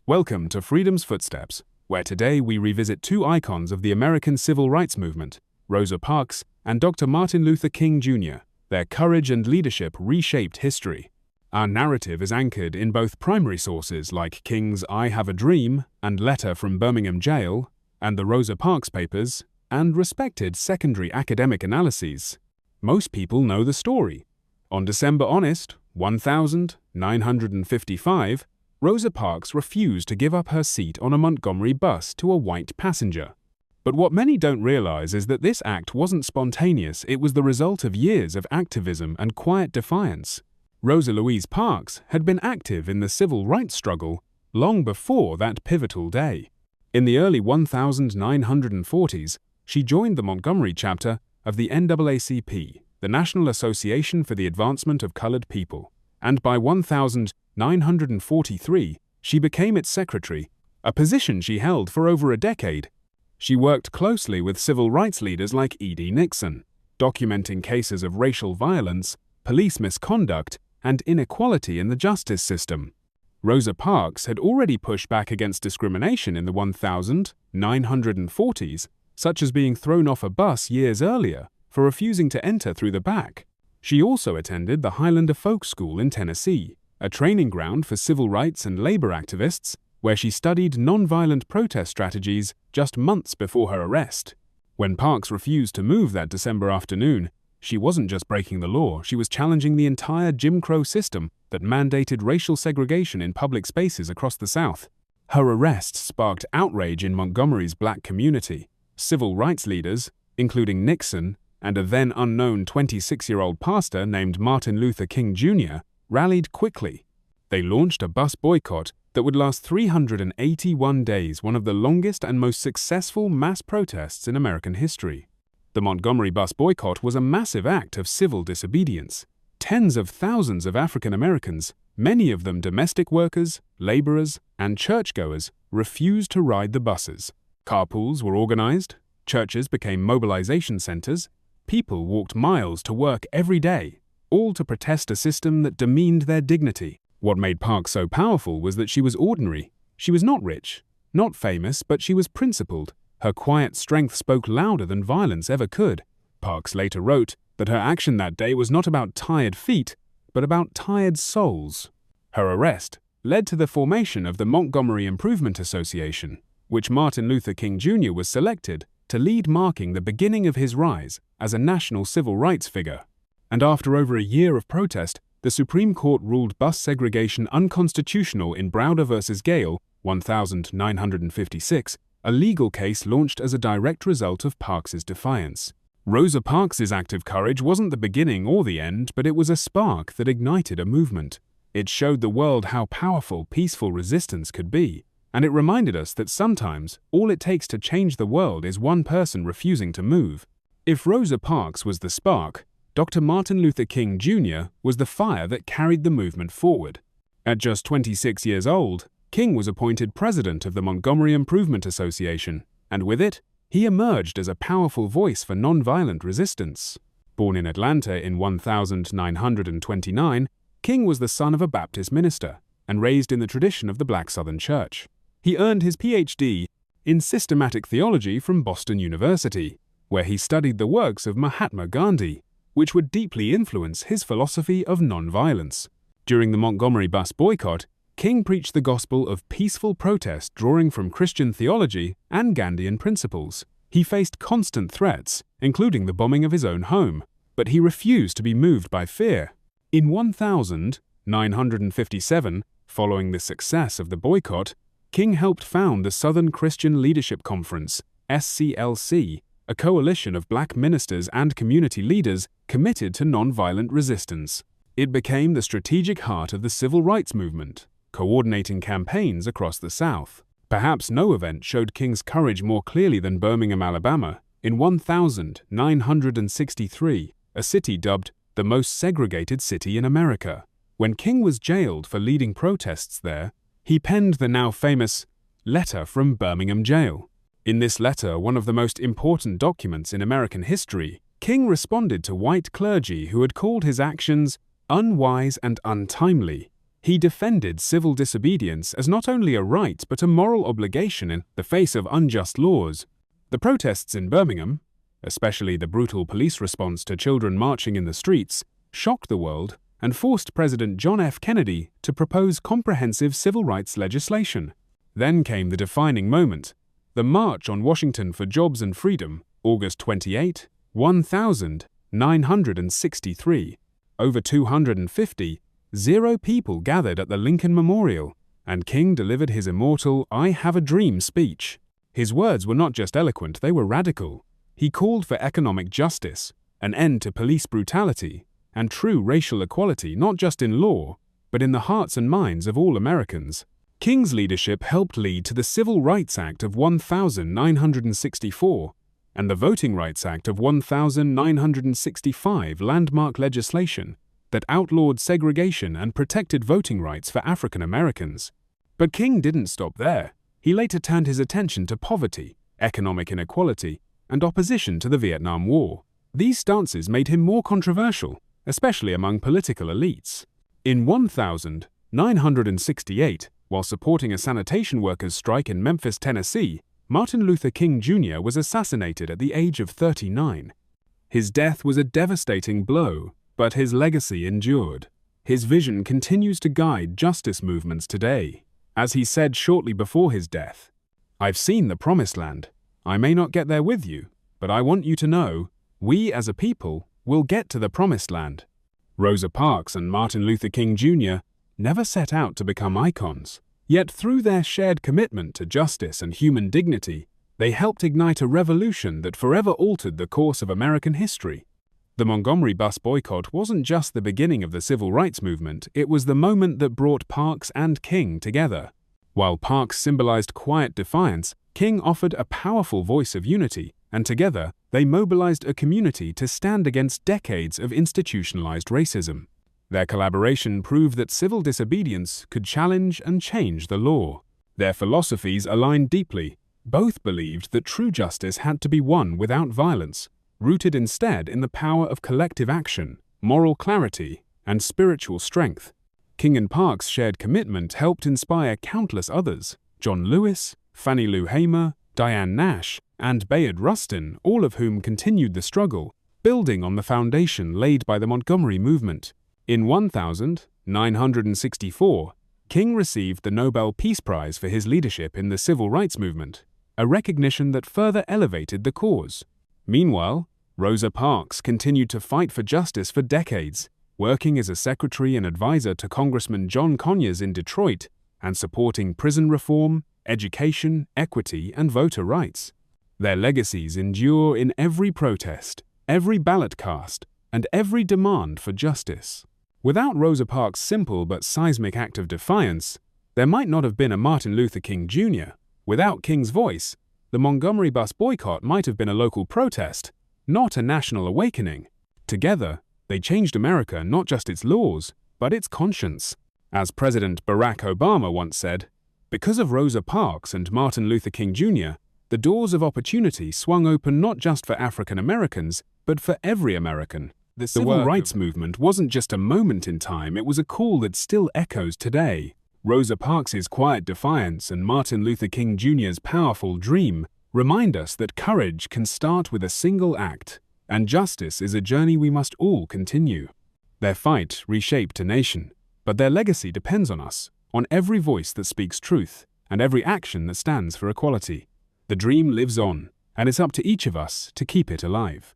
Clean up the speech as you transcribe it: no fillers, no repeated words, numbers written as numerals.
Welcome to Freedom's Footsteps, where today we revisit two icons of the American civil rights movement, Rosa Parks and Dr. Martin Luther King Jr. Their courage and leadership reshaped history. Our narrative is anchored in both primary sources like King's I Have a Dream and Letter from Birmingham Jail, and the Rosa Parks papers, and respected secondary academic analyses. Most people know the story. On December 1955, Rosa Parks refused to give up her seat on a Montgomery bus to a white passenger. But what many don't realize is that this act wasn't spontaneous, it was the result of years of activism and quiet defiance. Rosa Louise Parks had been active in the civil rights struggle long before that pivotal day. In the early 1940s, she joined the Montgomery chapter of the NAACP, the National Association for the Advancement of Colored People, and by 1943, she became its secretary, a position she held for over a decade. She worked closely with civil rights leaders like E.D. Nixon, documenting cases of racial violence, police misconduct, and inequality in the justice system. Rosa Parks had already pushed back against discrimination in the 1940s, such as being thrown off a bus years earlier for refusing to enter through the back. She also attended the Highlander Folk School in Tennessee, a training ground for civil rights and labor activists, where she studied nonviolent protest strategies just months before her arrest. When Parks refused to move that December afternoon, she wasn't just breaking the law, she was challenging the entire Jim Crow system that mandated racial segregation in public spaces across the South. Her arrest sparked outrage in Montgomery's black community. Civil rights leaders, including Nixon and a then-unknown 26-year-old pastor named Martin Luther King Jr., rallied quickly. They launched a bus boycott that would last 381 days, one of the longest and most successful mass protests in American history. The Montgomery Bus Boycott was a massive act of civil disobedience. Tens of thousands of African Americans, many of them domestic workers, laborers, and churchgoers, refused to ride the buses. Carpools were organized, churches became mobilization centers, people walked miles to work every day, all to protest a system that demeaned their dignity. What made Parks so powerful was that she was ordinary. She was not rich, not famous, but she was principled. Her quiet strength spoke louder than violence ever could. Parks later wrote that her action that day was not about tired feet, but about tired souls. Her arrest led to the formation of the Montgomery Improvement Association, which Martin Luther King Jr. was selected to lead, marking the beginning of his rise as a national civil rights figure. And after over a year of protest, the Supreme Court ruled bus segregation unconstitutional in Browder v. Gale, 1956, a legal case launched as a direct result of Parks's defiance. Rosa Parks's active courage wasn't the beginning or the end, but it was a spark that ignited a movement. It showed the world how powerful peaceful resistance could be, and it reminded us that sometimes all it takes to change the world is one person refusing to move. If Rosa Parks was the spark, Dr. Martin Luther King Jr. was the fire that carried the movement forward. At just 26 years old, King was appointed president of the Montgomery Improvement Association, and with it, he emerged as a powerful voice for nonviolent resistance. Born in Atlanta in 1929, King was the son of a Baptist minister and raised in the tradition of the Black Southern Church. He earned his Ph.D. in systematic theology from Boston University, where he studied the works of Mahatma Gandhi, which would deeply influence his philosophy of nonviolence. During the Montgomery Bus Boycott, King preached the gospel of peaceful protest drawing from Christian theology and Gandhian principles. He faced constant threats, including the bombing of his own home, but he refused to be moved by fear. In 1957, following the success of the boycott, King helped found the Southern Christian Leadership Conference, SCLC, a coalition of black ministers and community leaders committed to nonviolent resistance. It became the strategic heart of the civil rights movement, coordinating campaigns across the South. Perhaps no event showed King's courage more clearly than Birmingham, Alabama, in 1963, a city dubbed the most segregated city in America. When King was jailed for leading protests there, he penned the now famous Letter from Birmingham Jail. In this letter, one of the most important documents in American history, King responded to white clergy who had called his actions unwise and untimely. He defended civil disobedience as not only a right but a moral obligation in the face of unjust laws. The protests in Birmingham, especially the brutal police response to children marching in the streets, shocked the world and forced President John F. Kennedy to propose comprehensive civil rights legislation. Then came the defining moment, the March on Washington for Jobs and Freedom, August 28, 1963. Over 250 people gathered at the Lincoln Memorial, and King delivered his immortal "I Have a Dream" speech. His words were not just eloquent, they were radical. He called for economic justice, an end to police brutality, and true racial equality not just in law, but in the hearts and minds of all Americans. King's leadership helped lead to the Civil Rights Act of 1964 and the Voting Rights Act of 1965, landmark legislation that outlawed segregation and protected voting rights for African Americans. But King didn't stop there. He later turned his attention to poverty, economic inequality, and opposition to the Vietnam War. These stances made him more controversial, especially among political elites. In 1968, while supporting a sanitation workers' strike in Memphis, Tennessee, Martin Luther King Jr. was assassinated at the age of 39. His death was a devastating blow, but his legacy endured. His vision continues to guide justice movements today. As he said shortly before his death, "I've seen the promised land. I may not get there with you, but I want you to know, we as a people will get to the promised land." Rosa Parks and Martin Luther King Jr. never set out to become icons. Yet through their shared commitment to justice and human dignity, they helped ignite a revolution that forever altered the course of American history. The Montgomery Bus Boycott wasn't just the beginning of the civil rights movement, it was the moment that brought Parks and King together. While Parks symbolized quiet defiance, King offered a powerful voice of unity, and together they mobilized a community to stand against decades of institutionalized racism. Their collaboration proved that civil disobedience could challenge and change the law. Their philosophies aligned deeply. Both believed that true justice had to be won without violence, rooted instead in the power of collective action, moral clarity, and spiritual strength. King and Parks' shared commitment helped inspire countless others: John Lewis, Fannie Lou Hamer, Diane Nash, and Bayard Rustin, all of whom continued the struggle, building on the foundation laid by the Montgomery movement. In 1964, King received the Nobel Peace Prize for his leadership in the civil rights movement, a recognition that further elevated the cause. Meanwhile, Rosa Parks continued to fight for justice for decades, working as a secretary and advisor to Congressman John Conyers in Detroit and supporting prison reform, education, equity, and voter rights. Their legacies endure in every protest, every ballot cast, and every demand for justice. Without Rosa Parks' simple but seismic act of defiance, there might not have been a Martin Luther King Jr. Without King's voice, the Montgomery Bus Boycott might have been a local protest, not a national awakening. Together, they changed America, not just its laws, but its conscience. As President Barack Obama once said, "Because of Rosa Parks and Martin Luther King Jr., the doors of opportunity swung open not just for African Americans, but for every American." The civil rights movement wasn't just a moment in time, it was a call that still echoes today. Rosa Parks' quiet defiance and Martin Luther King Jr.'s powerful dream remind us that courage can start with a single act, and justice is a journey we must all continue. Their fight reshaped a nation, but their legacy depends on us, on every voice that speaks truth, and every action that stands for equality. The dream lives on, and it's up to each of us to keep it alive.